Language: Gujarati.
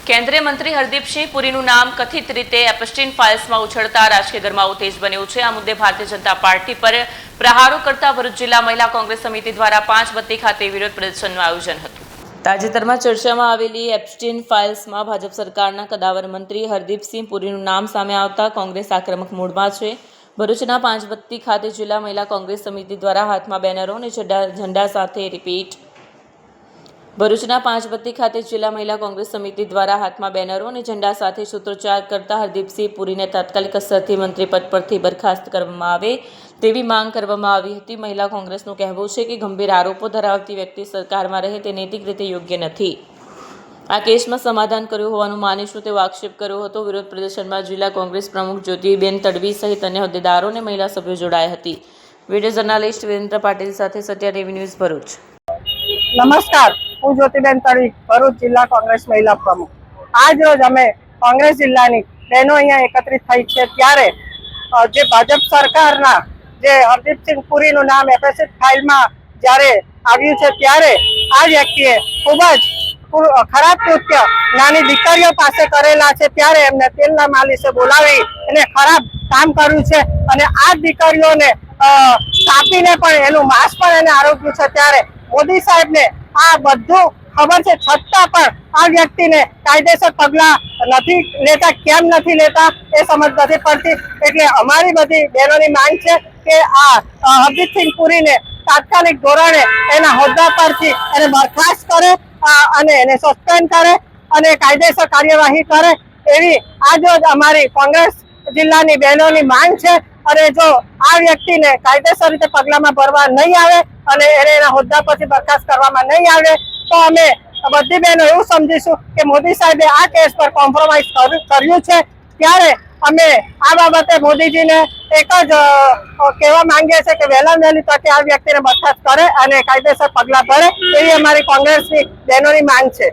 કેન્દ્રીય મંત્રી હરદીપસિંહ પુરીનું નામ કથિત રીતે એપ્સ્ટીન ફાઇલ્સમાં ઉછળતા રાજકીય ગરમાવો તેજ બન્યો છે। આ મુદ્દે ભારતીય જનતા પાર્ટી પર પ્રહારો કરતા ભરૂચ જિલ્લા મહિલા કોંગ્રેસ સમિતિ દ્વારા 5 બત્તી ખાતે વિરોધ પ્રદર્શનનું આયોજન હતું। તાજેતરમાં ચર્ચામાં આવેલી એપ્સ્ટીન ફાઇલ્સમાં ભાજપ સરકારના કદાવર મંત્રી હરદીપસિંહ પુરીનું નામ સામે આવતા કોંગ્રેસ આક્રમક મૂડમાં છે। ભરૂચના 5 બત્તી ખાતે જિલ્લા મહિલા કોંગ્રેસ સમિતિ દ્વારા હાથમાં બેનરો અને ઝંડા સાથે ભરૂચના 5 બત્તી ખાતે જિલ્લા મહિલા કોંગ્રેસ સમિતિ દ્વારા હાથમાં બેનરો અને ઝંડા સાથે સૂત્રોચ્ચાર કરતા હરદીપસિંહ પુરીને તાત્કાલિક અસરથી મંત્રી પદ પરથી બરખાસ્ત કરવામાં આવે તેવી માંગ કરવામાં આવી હતી। મહિલા કોંગ્રેસનું કહેવું છે કે ગંભીર આરોપો ધરાવતી વ્યક્તિ સરકારમાં રહે તે નૈતિક રીતે યોગ્ય નથી। આ કેસમાં સમાધાન કર્યું હોવાનું માનીશું તેવો આક્ષેપ કર્યો હતો। વિરોધ પ્રદર્શનમાં જિલ્લા કોંગ્રેસ પ્રમુખ જ્યોતિબેન તડવી સહિત અન્ય હોદ્દેદારો અને મહિલા સભ્યો જોડાયા હતી। વિડીયો જર્નાલિસ્ટ વિરેન્દ્ર પાટીલ સાથે સત્યા ટીવી ન્યૂઝ ભરૂચ। નમસ્કાર, હું જ્યોતિબેન તડવી, ભરૂચ જિલ્લા કોંગ્રેસ મહિલા પ્રમુખ। આજ રોજ અમે કોંગ્રેસ જિલ્લાની બહેનો અહીંયા એકત્રિત થઈ છે ત્યારે જે ભાજપ સરકારના જે હરદીપસિંહ પુરીનું નામ એફએસએલ ફાઇલમાં જ્યારે આવ્યું છે ત્યારે આ વ્યક્તિએ ખૂબ જ ખરાબ કૃત્ય નાની દીકરીઓ પાસે કરેલા છે। ત્યારે એમને તેલના માલિશે બોલાવી એને ખરાબ કામ કર્યું છે અને આ દીકરીઓને કાપીને પણ એનું માંસ પણ એને આરોગ્યું છે। ત્યારે મોદી સાહેબને આ બધું ખબર છે છતાં પણ આ વ્યક્તિને કાયદેસર પગલા નથી લેતા। કેમ નથી લેતા એ સમજ નથી પડતી। એટલે અમારી બધી બહેનોની માંગ છે કે આ હરદીપસિંહ પુરીને તાત્કાલિક ધોરણે એના હોદ્દા પરથી એને બરખાસ્ત કરે અને એને સસ્પેન્ડ કરે અને કાયદેસર કાર્યવાહી કરે એવી આજરોજ અમારી કોંગ્રેસ જિલ્લાની બહેનોની માંગ છે। અને જો આ વ્યક્તિને કાયદેસર રીતે પગલામાં ભરવા નહીં આવે અને એને એના હોદ્દા પરથી બરખાસ્ત કરવામાં નહીં આવે તો અમે બધી બહેનો એવું સમજીશું કે મોદી સાહેબે આ કેસ પર કોમ્પ્રોમાઇઝ કર્યું છે। ત્યારે અમે આ બાબતે મોદીજીને એક જ કહેવા માંગીએ છીએ કે વહેલામાં વહેલી તકે આ વ્યક્તિને બરખાસ્ત કરે અને કાયદેસર પગલાં ભરે એવી અમારી કોંગ્રેસની બહેનોની માંગ છે।